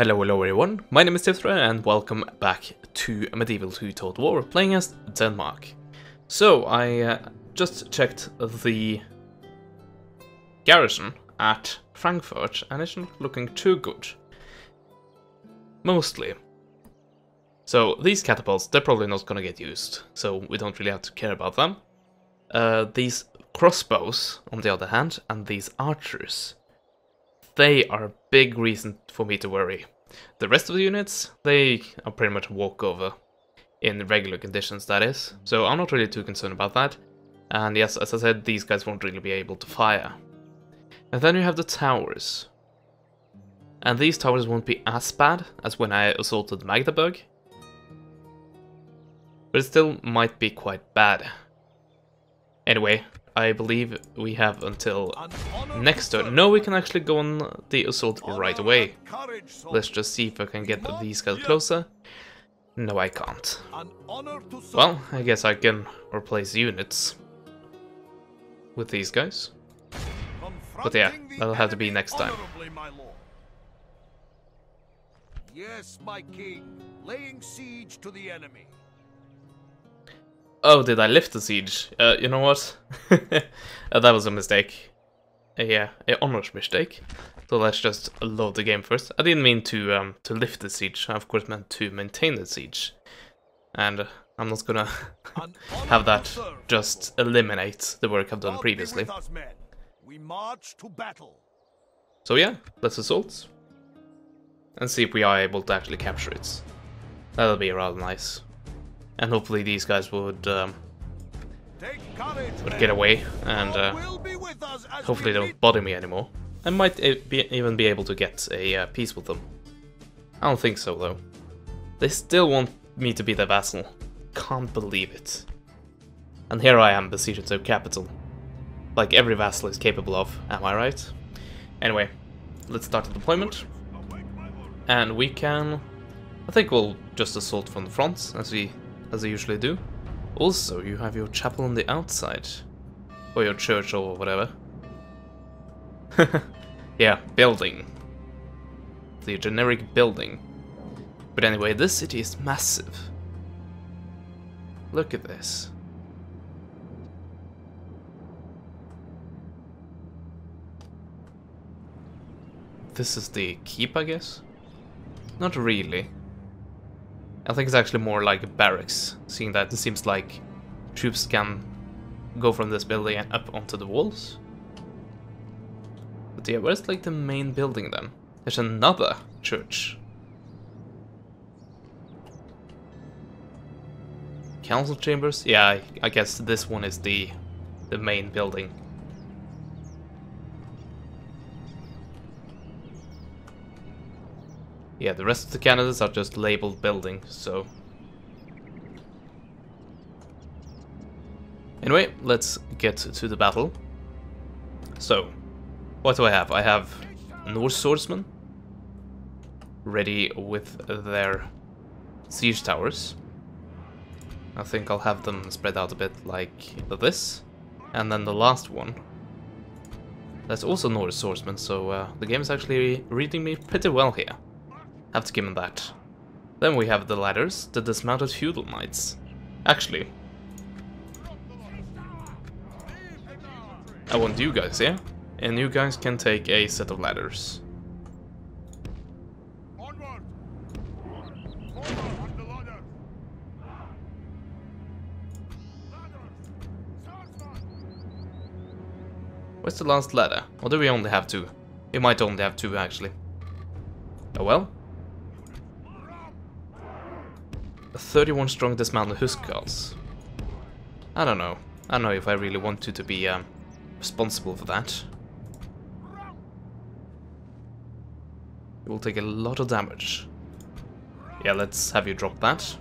Hello everyone, my name is Tifthra and welcome back to Medieval 2 Total War, playing as Denmark. So, I just checked the garrison at Frankfurt and it's not looking too good. Mostly. So, these catapults, they're probably not gonna get used, so we don't really have to care about them. These crossbows, on the other hand, and these archers, they are a big reason for me to worry. The rest of the units, they are pretty much a walkover. In regular conditions, that is. So I'm not really too concerned about that. And yes, as I said, these guys won't really be able to fire. And then you have the towers. And these towers won't be as bad as when I assaulted Magdeburg. But it still might be quite bad. Anyway, I believe we have until next turn. No, we can actually go on the assault right away. Let's just see if I can get these guys closer. No, I can't. Well, I guess I can replace units with these guys. But yeah, that'll have to be next time. Yes, my king, laying siege to the enemy. Oh, did I lift the siege? You know what? That was a mistake. Yeah, an honest mistake. So let's just load the game first. I didn't mean to lift the siege. I of course meant to maintain the siege. And I'm not gonna have that just eliminate the work I've done previously. We march to battle. So yeah, let's assault. And see if we are able to actually capture it. That'll be rather nice. And hopefully these guys would get away and hopefully they don't bother me anymore. I might even be able to get a peace with them. I don't think so though. They still want me to be their vassal. Can't believe it. And here I am besieging their capital. Like every vassal is capable of, am I right? Anyway, let's start the deployment. And we can... I think we'll just assault from the front, as we usually do. Also, you have your chapel on the outside. Or your church or whatever. Yeah, building. The generic building. But anyway, this city is massive. Look at this. This is the keep, I guess? Not really. I think it's actually more like a barracks, seeing that it seems like troops can go from this building and up onto the walls. But yeah, where's like the main building then? There's another church. Council chambers? Yeah, I guess this one is the main building. Yeah, the rest of the candidates are just labeled buildings, so... Anyway, let's get to the battle. So, what do I have? I have Norse swordsmen ready with their siege towers. I think I'll have them spread out a bit like this. And then the last one. That's also Norse swordsmen, so the game is actually reading me pretty well here. Have to give him that. Then we have the ladders, the dismounted feudal knights. Actually, I want you guys here, and you guys can take a set of ladders. Where's the last ladder? Or do we only have two? We might only have two, actually. Oh well. 31 strong dismounted Huskarls. I don't know. I don't know if I really want to be responsible for that. It will take a lot of damage. Yeah, let's have you drop that.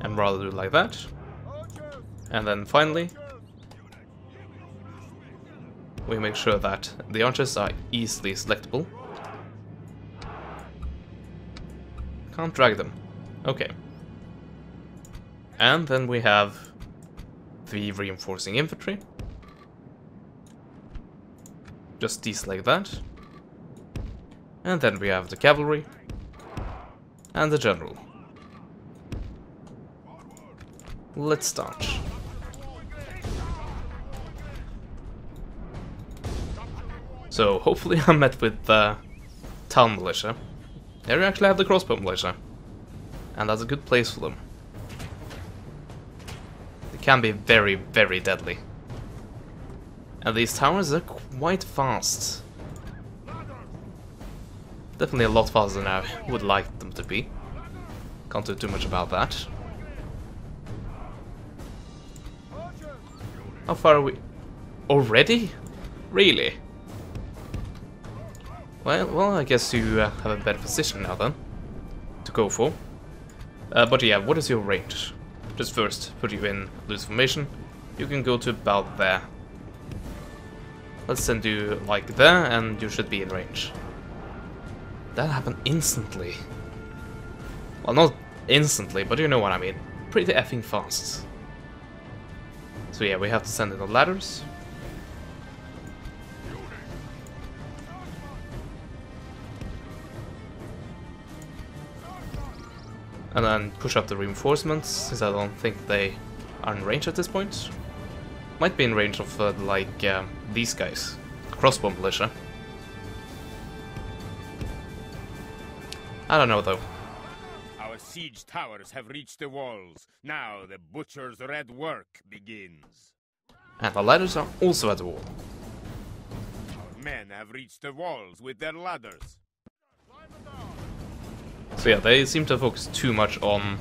And rather do it like that. And then finally, we make sure that the archers are easily selectable. Can't drag them. Okay. And then we have the reinforcing infantry. Just these like that. And then we have the cavalry. And the general. Let's start. So hopefully I'm met with the town militia. Here we actually have the crossbow militia. And that's a good place for them. They can be very, very deadly. And these towers are quite fast. Definitely a lot faster than I would like them to be. Can't do too much about that. How far are we? Already? Really? Well, I guess you have a better position now then to go for. But yeah, what is your range? Just first put you in loose formation. You can go to about there. Let's send you like there, and you should be in range. That happened instantly. Well, not instantly, but you know what I mean. Pretty effing fast. So yeah, we have to send in the ladders. And then push up the reinforcements, since I don't think they are in range at this point. Might be in range of these guys. Crossbow militia. I don't know though. Our siege towers have reached the walls. Now the butcher's red work begins. And the ladders are also at the wall. Our men have reached the walls with their ladders. So yeah, they seem to focus too much on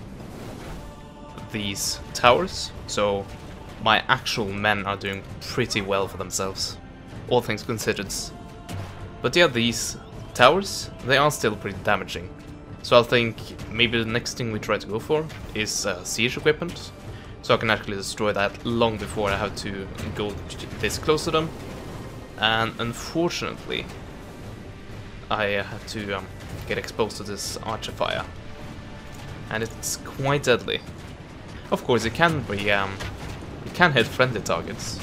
these towers, so my actual men are doing pretty well for themselves, all things considered. But yeah, these towers, they are still pretty damaging. So I think maybe the next thing we try to go for is siege equipment, so I can actually destroy that long before I have to go this close to them. And unfortunately, I had to get exposed to this archer fire, and it's quite deadly. Of course, it can be it can hit friendly targets,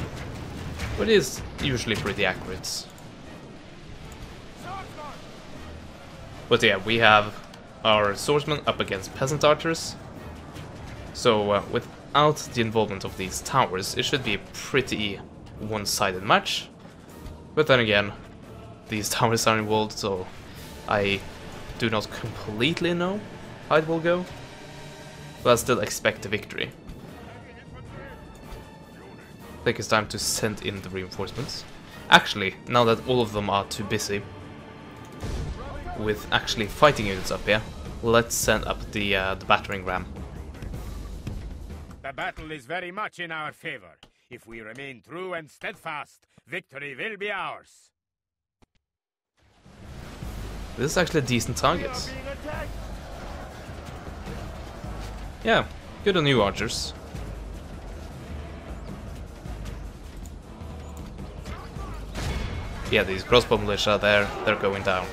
but it is usually pretty accurate. But yeah, we have our swordsmen up against peasant archers, so without the involvement of these towers, it should be a pretty one-sided match. But then again, these towers are involved, so I do not completely know how it will go, but I still expect a victory. I think it's time to send in the reinforcements. Actually, now that all of them are too busy with actually fighting units up here, let's send up the battering ram. The battle is very much in our favor. If we remain true and steadfast, victory will be ours. This is actually a decent target. Yeah, good on you, archers. Yeah, these crossbow militia, they're going down.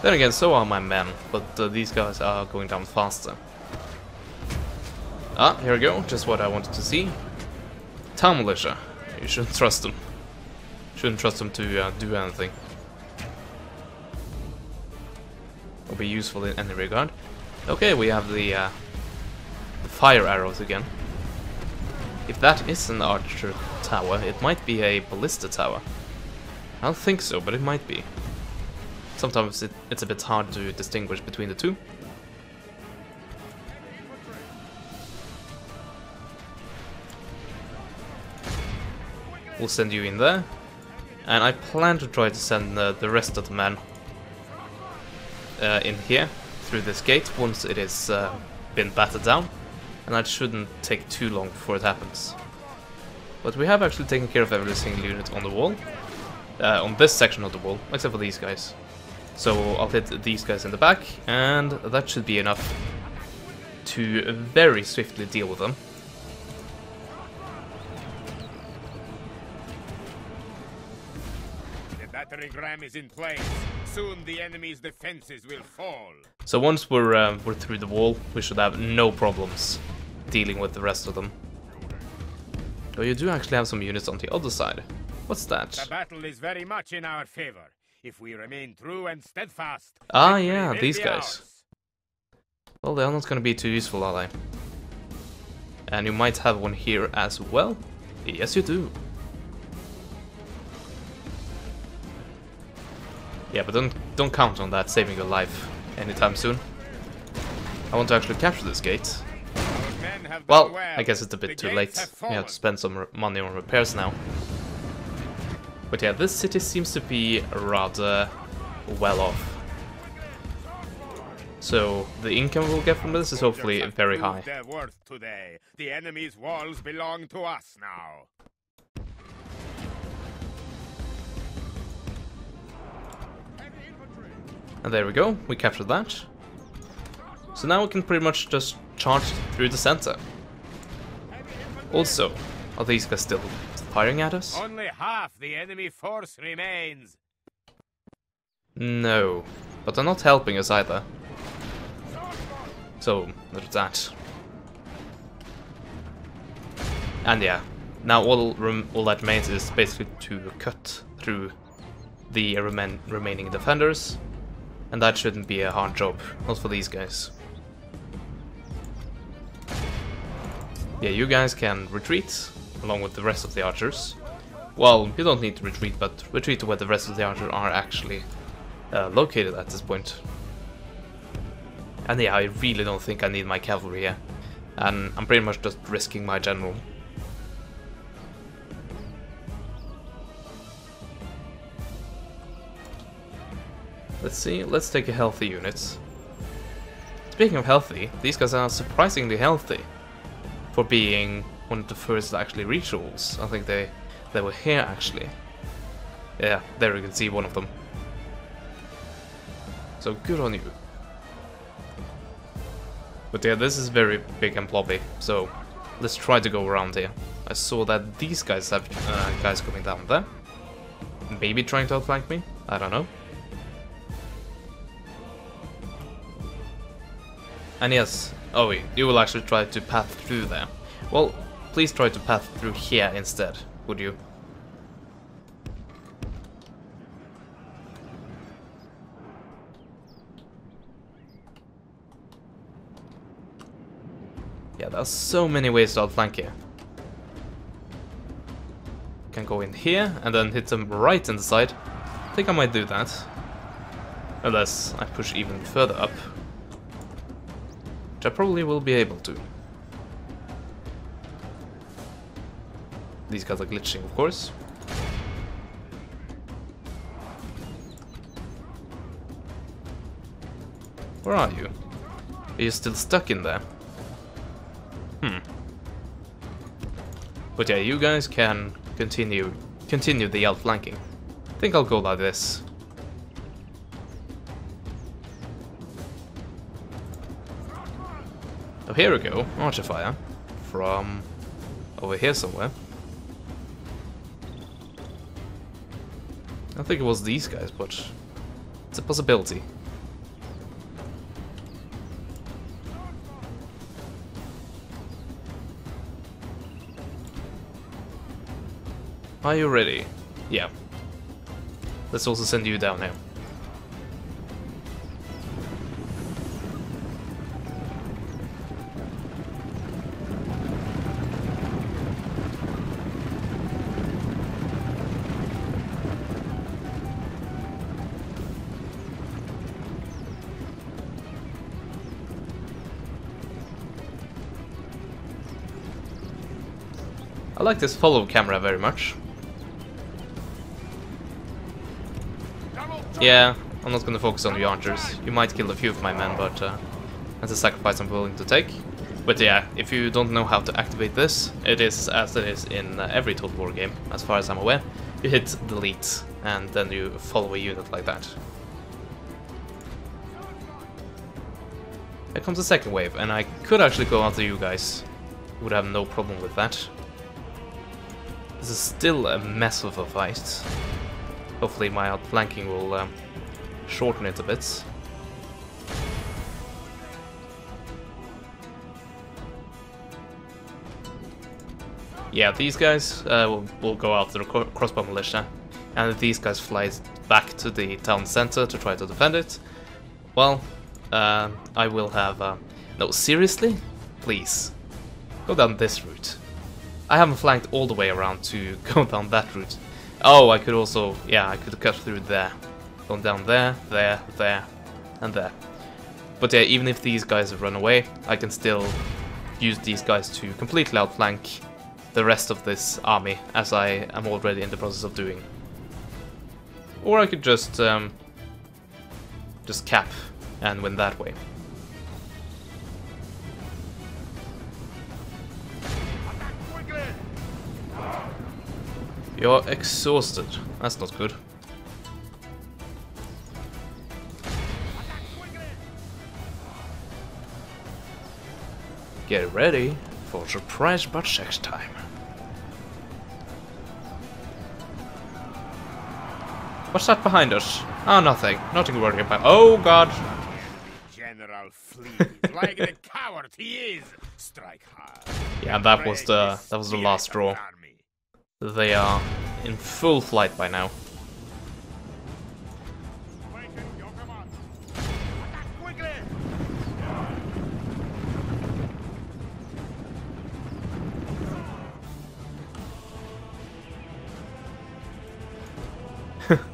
Then again, so are my men, but these guys are going down faster. Ah, here we go, just what I wanted to see. Town militia, you shouldn't trust them. Shouldn't trust them to do anything. Will be useful in any regard. Okay, we have the fire arrows again. If that is an archer tower, it might be a ballista tower. I don't think so, but it might be. Sometimes it's a bit hard to distinguish between the two. We'll send you in there. And I plan to try to send the rest of the men in here through this gate once it is been battered down, and that shouldn't take too long before it happens. But we have actually taken care of every single unit on the wall, on this section of the wall, except for these guys. So I'll hit these guys in the back, and that should be enough to very swiftly deal with them. Battering ram is in place. Soon the enemy's defenses will fall. So once we're through the wall, we should have no problems dealing with the rest of them. Though you do actually have some units on the other side. What's that? The battle is very much in our favor. If we remain true and steadfast. Ah, victory yeah, will these be guys. ours. Well, they're not gonna be too useful, are they? And you might have one here as well? Yes, you do. Yeah, but don't count on that saving your life anytime soon. I want to actually capture this gate. Our men have Well, done well. I guess it's a bit The too gates late. have We have fallen. to spend some money on repairs now. But yeah, this city seems to be rather well off. So the income we'll get from this is hopefully Soldiers have very proved high. their worth today. The enemy's walls belong to us now. And there we go, we captured that. So now we can pretty much just charge through the center. Also, are these guys still firing at us? Only half the enemy force remains. No, but they're not helping us either. So, there's that. And yeah, now all that remains is basically to cut through the remaining defenders. And that shouldn't be a hard job, not for these guys. Yeah, you guys can retreat, along with the rest of the archers. Well, you don't need to retreat, but retreat to where the rest of the archers are actually located at this point. And yeah, I really don't think I need my cavalry here. And I'm pretty much just risking my general. Let's see, let's take a healthy unit. Speaking of healthy, these guys are surprisingly healthy for being one of the first to actually reach the walls. I think they were here actually. Yeah, there you can see one of them. So good on you. But yeah, this is very big and blobby, so let's try to go around here. I saw that these guys have guys coming down there. Maybe trying to outflank me? I don't know. And yes, oh wait, you will actually try to path through there. Well, please try to path through here instead, would you? Yeah, there's so many ways to outflank here. Can go in here and then hit them right in the side. I think I might do that. Unless I push even further up. Which I probably will be able to. These guys are glitching, of course. Where are you? Are you still stuck in there? But yeah, you guys can continue the outflanking. I think I'll go like this. Oh, here we go. Archer fire from over here somewhere. I think it was these guys, but it's a possibility. Are you ready? Yeah. Let's also send you down here. I like this follow camera very much. Yeah, I'm not gonna focus on the archers. You might kill a few of my men, but that's a sacrifice I'm willing to take. But yeah, if you don't know how to activate this, it is as it is in every Total War game, as far as I'm aware. You hit delete, and then you follow a unit like that. Here comes the second wave, and I could actually go after you guys. Would have no problem with that. This is still a mess of a fight. Hopefully my outflanking will shorten it a bit. yeah, these guys will go after the crossbow militia, and these guys fly back to the town center to try to defend it. Well, I will have... no, seriously? Please. Go down this route. I haven't flanked all the way around to go down that route. Oh, I could also... yeah, I could cut through there. Going down there, there, there, and there. But yeah, even if these guys run away, I can still use these guys to completely outflank the rest of this army, as I am already in the process of doing. Or I could just cap and win that way. You're exhausted. That's not good. Get ready for surprise butt sex time. What's that behind us? Oh, nothing. Nothing to worry about. Oh, God. General flees like the coward he is. Strike hard. Yeah, that was the last straw. They are in full flight by now.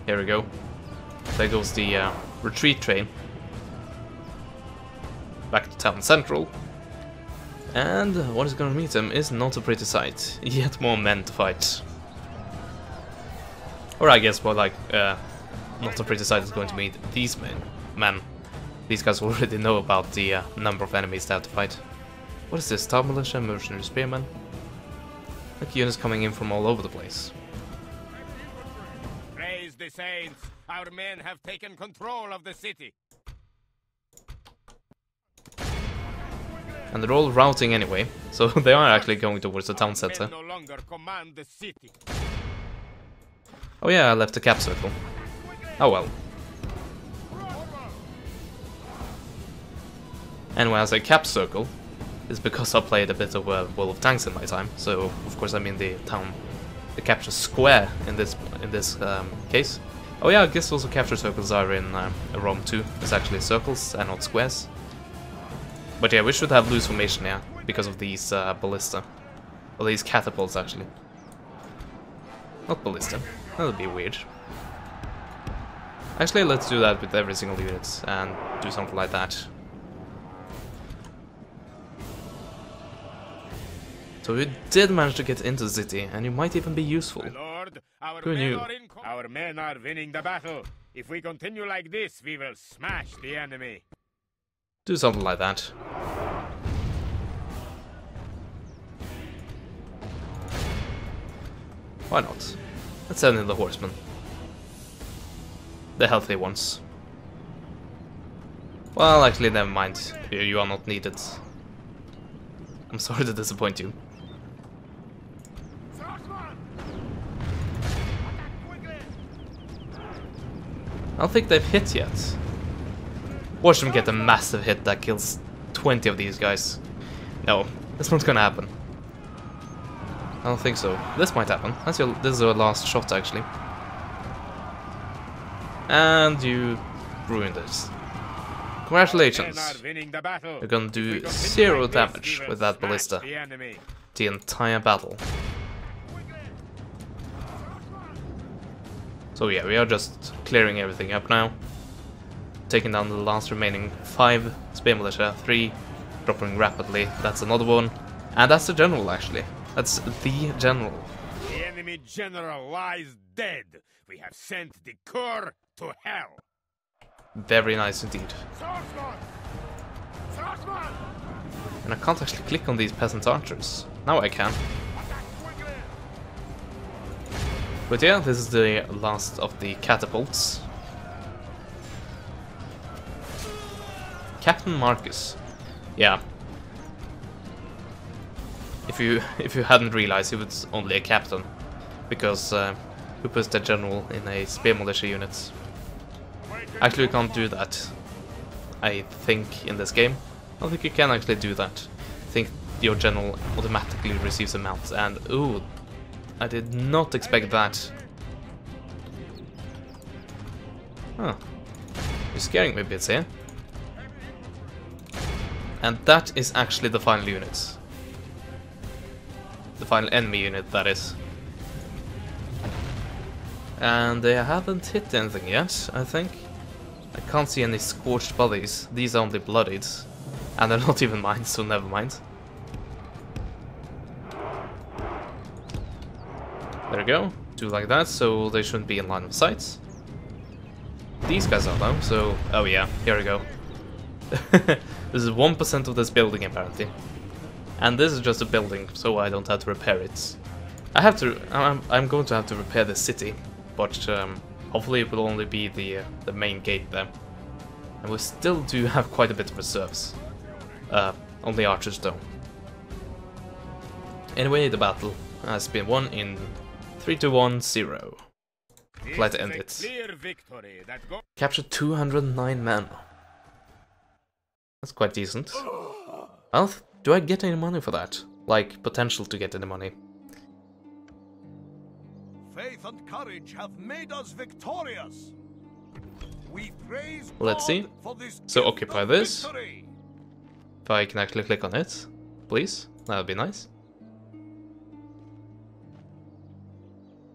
Here we go. There goes the retreat train. Back to town central. And what is gonna meet them is not a pretty sight. Yet more men to fight. Or I guess more like, not a pretty sight is going to meet these men. These guys already know about the number of enemies they have to fight. What is this? Town militia, mercenary spearmen? Like units coming in from all over the place. Praise the saints! Our men have taken control of the city. And they're all routing anyway, so they are actually going towards the town center. No longer command the city. Oh yeah, I left the cap circle. Oh well. Anyway, as a cap circle, is because I played a bit of World of Tanks in my time, so of course I mean the town, the capture square in this case. Oh yeah, I guess also capture circles are in Rome too. It's actually circles and not squares. But yeah, we should have loose formation here because of these ballista, or these catapults actually. Not ballista. That would be weird. Actually, let's do that with every single unit and do something like that. So we did manage to get into the city, and you might even be useful. My lord, Who knew? Our men are winning the battle. If we continue like this, we will smash the enemy. Do something like that. Why not? Let's send in the horsemen. The healthy ones. Well, actually, never mind. You are not needed. I'm sorry to disappoint you. I don't think they've hit yet. Watch them get a massive hit that kills 20 of these guys. No, that's not gonna happen. I don't think so. This might happen. This is your last shot, actually. And you ruined it. Congratulations. You're gonna do 0 damage with that ballista. The entire battle. So yeah, we are just clearing everything up now. Taking down the last remaining 5 spear militia, 3 dropping rapidly. That's another one. And that's the general, actually. That's the general. The enemy general lies dead. We have sent the Kur to hell. Very nice indeed. And I can't actually click on these peasant archers. Now I can. But yeah, this is the last of the catapults. Captain Marcus. Yeah. If you hadn't realized, he was only a captain, because who puts the general in a spear militia unit? Actually, you can't do that. I think in this game, I don't think you can actually do that. I think your general automatically receives a mount, and ooh, I did not expect that. Huh. You're scaring me a bit here. And that is actually the final unit. The final enemy unit, that is. And they haven't hit anything yet, I think. I can't see any scorched bodies. These are only bloodied. And they're not even mine, so never mind. There we go. Do like that, so they shouldn't be in line of sight. These guys are though, so... Oh yeah, here we go. This is 1% of this building apparently. And this is just a building, so I don't have to repair it. I have to... I'm going to have to repair the city. But hopefully it will only be the main gate there. And we still do have quite a bit of reserves. Only archers though. Anyway, the battle has been won in 3 to 1, 0. Let's end it. Captured 209 men. That's quite decent. Well, do I get any money for that? Like, potential to get any money. Faith and courage have made us victorious. We praise Let's see. God for this So gift occupy of this. victory. If I can actually click on it, please. That would be nice.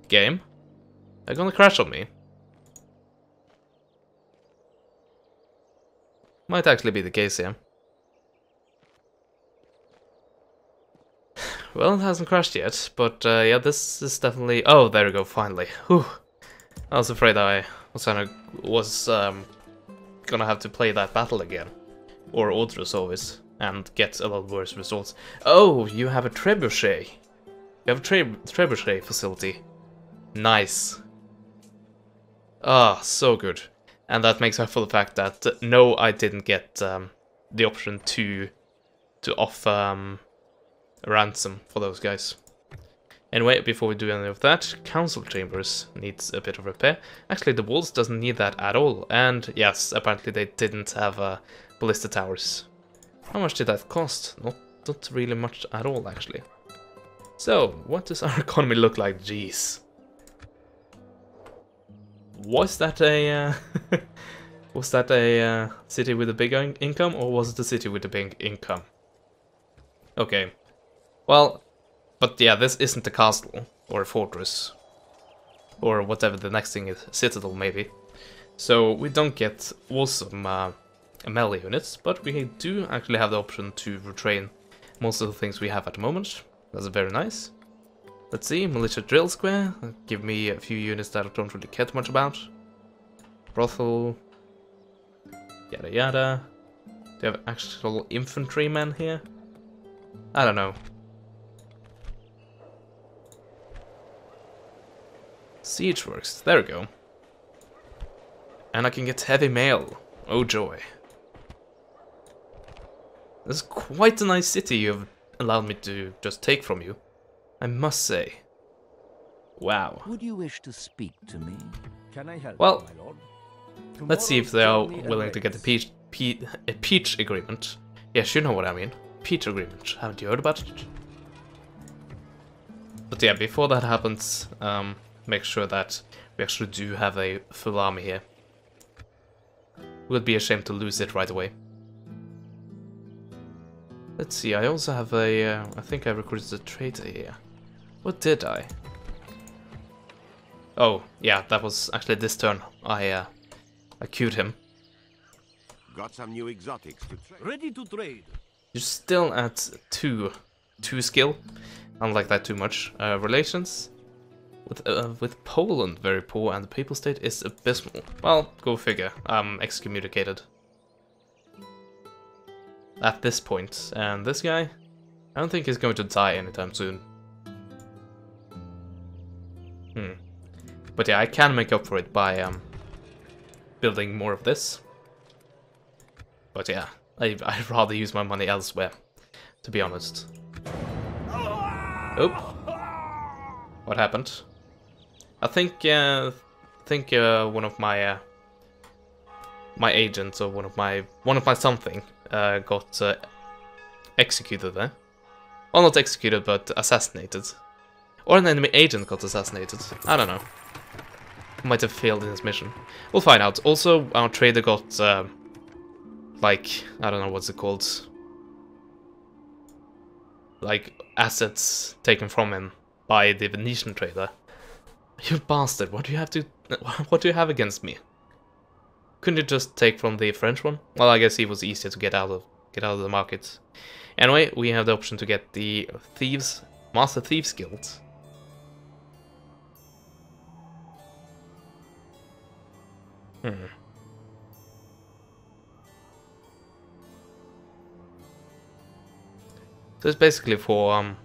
Game. They're gonna crash on me. Might actually be the case here. Well, it hasn't crashed yet, but yeah, this is definitely... Oh, there we go, finally. Whew. I was afraid I was gonna have to play that battle again. Or auto-resolve it, and get a lot worse results. Oh, you have a trebuchet. You have a trebuchet facility. Nice. Ah, so good. And that makes up for the fact that no, I didn't get the option to offer ransom for those guys. Anyway, before we do any of that, council chambers needs a bit of repair. Actually, the walls doesn't need that at all. And yes, apparently they didn't have ballista towers. How much did that cost? Not really much at all, actually. So, what does our economy look like? Jeez. Was that a was that a city with a big income, or was it a city with a big income? Okay, well, but yeah, this isn't a castle or a fortress or whatever the next thing is, citadel maybe. So we don't get awesome melee units, but we do actually have the option to retrain most of the things we have at the moment. That's very nice. Let's see, militia drill square, give me a few units that I don't really care much about. Brothel, yada yada. Do you have actual infantrymen here? I don't know. Siege works, there we go. And I can get heavy mail, oh joy. This is quite a nice city you've allowed me to just take from you, I must say. Wow. Would you wish to speak to me? Can I help, Well, my lord? let's see if they are Tomorrow's willing to get a peach agreement. Yes, you know what I mean. Peach agreement. Haven't you heard about it? But yeah, before that happens, make sure that we actually do have a full army here. It would be a shame to lose it right away. Let's see, I also have a... I think I recruited a traitor here. What did I? Oh, yeah, that was actually this turn. I queued him. Got some new exotics to trade. Ready to trade. You're still at 2 skill. I don't like that too much. Relations with Poland very poor, and the Papal State is abysmal. Well, go figure. I'm excommunicated at this point. And this guy, I don't think he's going to die anytime soon. But yeah, I can make up for it by building more of this. But yeah, I'd rather use my money elsewhere, to be honest. Oh, what happened? I think one of my my agents or one of my something got executed there. Well, not executed, but assassinated. Or an enemy agent got assassinated. I don't know. Might have failed in his mission. We'll find out. Also, our trader got, like, I don't know what's it called. Like, assets taken from him by the Venetian trader. You bastard, what do you have against me? Couldn't you just take from the French one? Well, I guess he was easier to get out of the market. Anyway, we have the option to get the Master Thieves Guild. So it's basically for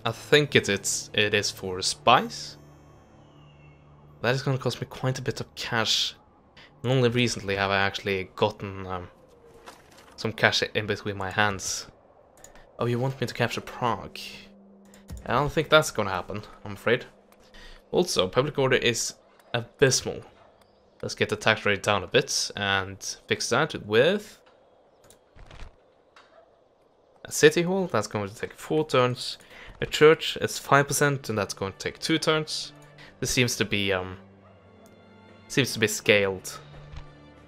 I think it is for spies. That is gonna cost me quite a bit of cash. And only recently have I actually gotten some cash in between my hands. Oh, you want me to capture Prague? I don't think that's gonna happen, I'm afraid. Also, public order is abysmal. Let's get the tax rate down a bit and fix that with a city hall. That's going to take 4 turns. A church is 5%, and that's going to take 2 turns. This seems to be scaled.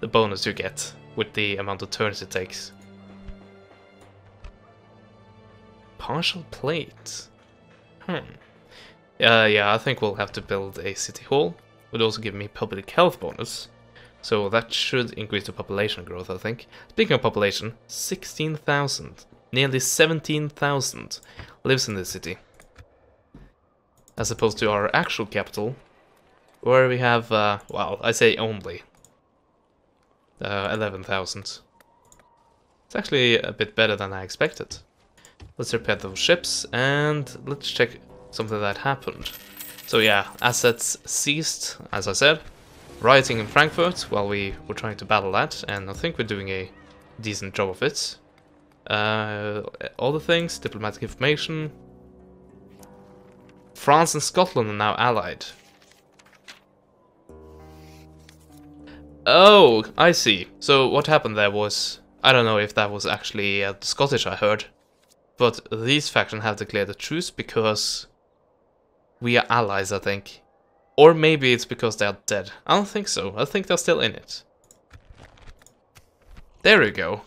The bonus you get with the amount of turns it takes. Partial plate. Yeah, I think we'll have to build a city hall. Would also give me public health bonus, so that should increase the population growth, I think. Speaking of population, 16,000, nearly 17,000 lives in this city, as opposed to our actual capital, where we have, well, I say only 11,000. It's actually a bit better than I expected. Let's repair those ships, and let's check something that happened. So yeah, assets seized, as I said. Rioting in Frankfurt while we were trying to battle that, and I think we're doing a decent job of it. Other things, diplomatic information. France and Scotland are now allied. Oh, I see. So what happened there was, I don't know if that was actually the Scottish I heard, but these factions have declared a truce because we are allies, I think. Or maybe it's because they are dead. I don't think so. I think they're still in it. There we go.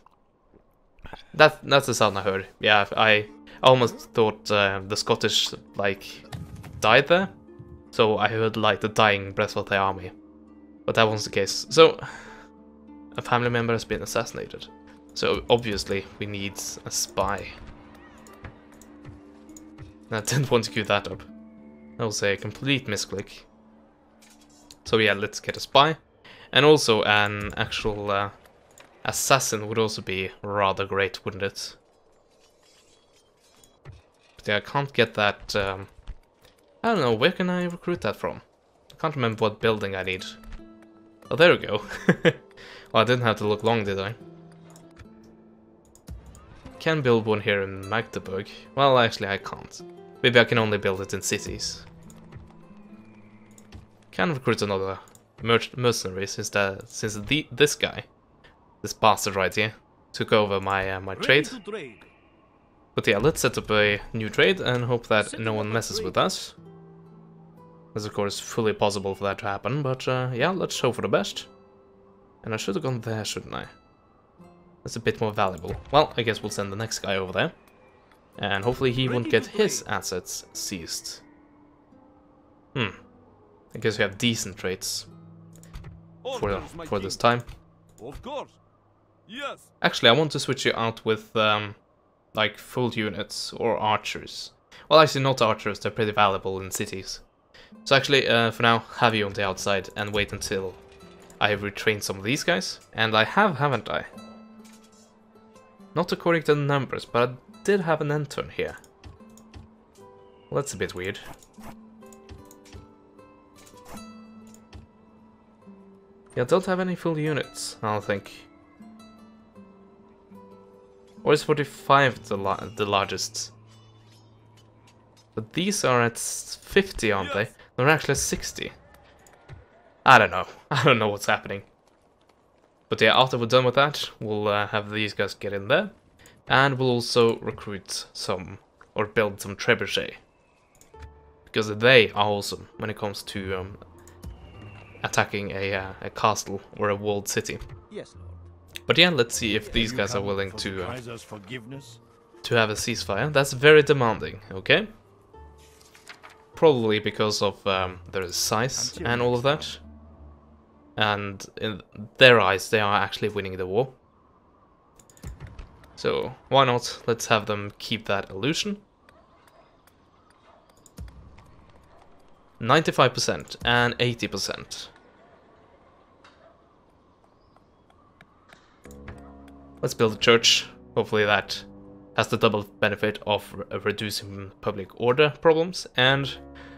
That's the sound I heard. Yeah, I almost thought the Scottish, like, died there. So I heard, like, the dying breath of the army. But that wasn't the case. So, a family member has been assassinated. So obviously we need a spy. I didn't want to queue that up. That was a complete misclick. So yeah, let's get a spy. And also an actual assassin would also be rather great, wouldn't it? But yeah, I can't get that... I don't know, where can I recruit that from? I can't remember what building I need. Oh, there we go. Well, I didn't have to look long, did I? Can build one here in Magdeburg. Well, actually I can't. Maybe I can only build it in cities. Can recruit another mercenary since this guy, this bastard right here, took over my my trade. But yeah, let's set up a new trade and hope that no one messes with us. It's of course fully possible for that to happen, but yeah, let's hope for the best. And I should have gone there, shouldn't I? That's a bit more valuable. Well, I guess we'll send the next guy over there. And hopefully he won't get his assets seized. I guess we have decent traits for this time. Of course. Yes. Actually, I want to switch you out with like full units or archers. Well, actually not archers, they're pretty valuable in cities. So actually, for now, have you on the outside and wait until I retrain some of these guys. And I have, haven't I? Not according to the numbers, but I did have an intern here. Well, that's a bit weird. Yeah, I don't have any full units, I don't think. Or is 45 the largest? But these are at 50, aren't they? They're actually at 60. I don't know. I don't know what's happening. But yeah, after we're done with that, we'll have these guys get in there. And we'll also recruit some, or build some trebuchet. Because they are awesome when it comes to attacking a castle or a walled city. Yes, Lord. But yeah, let's see if these guys are willing to Kaiser's forgiveness? have a ceasefire. That's very demanding, okay? Probably because of their size and all of that. And in their eyes, they are actually winning the war. So, why not? Let's have them keep that illusion. 95% and 80%. Let's build a church. Hopefully that has the double benefit of reducing public order problems, and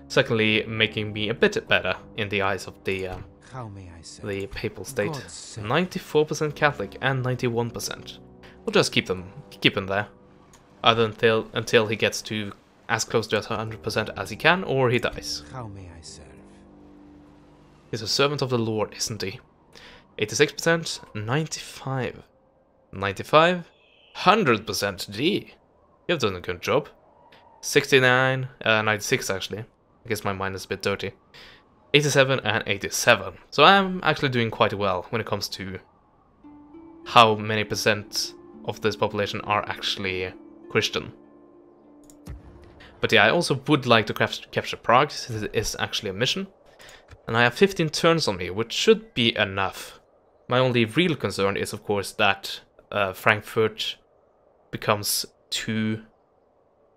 secondly, making me a bit better in the eyes of the How may I say? the papal state. God save- 94% Catholic and 91%. We'll just keep him there, either until he gets to as close to 100% as he can, or he dies. How may I serve? He's a servant of the Lord, isn't he? 86%, 95, 95, 100%. Gee, you've done a good job. 69, 96 actually. I guess my mind is a bit dirty. 87 and 87. So I'm actually doing quite well when it comes to how many percent of this population are actually Christian. But yeah, I also would like to capture Prague, since it is actually a mission. And I have 15 turns on me, which should be enough. My only real concern is, of course, that Frankfurt becomes too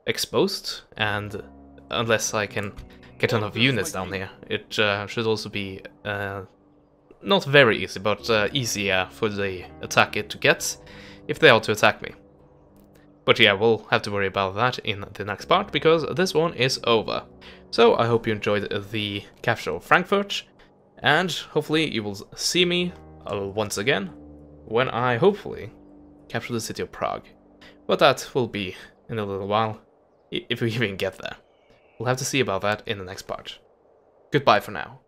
exposed, and unless I can get enough units down here, it should also be not very easy, but easier for the attacker to get if they are to attack me. But yeah, we'll have to worry about that in the next part, because this one is over. So I hope you enjoyed the capture of Frankfurt, and hopefully you will see me once again when I hopefully capture the city of Prague. But that will be in a little while, if we even get there. We'll have to see about that in the next part. Goodbye for now.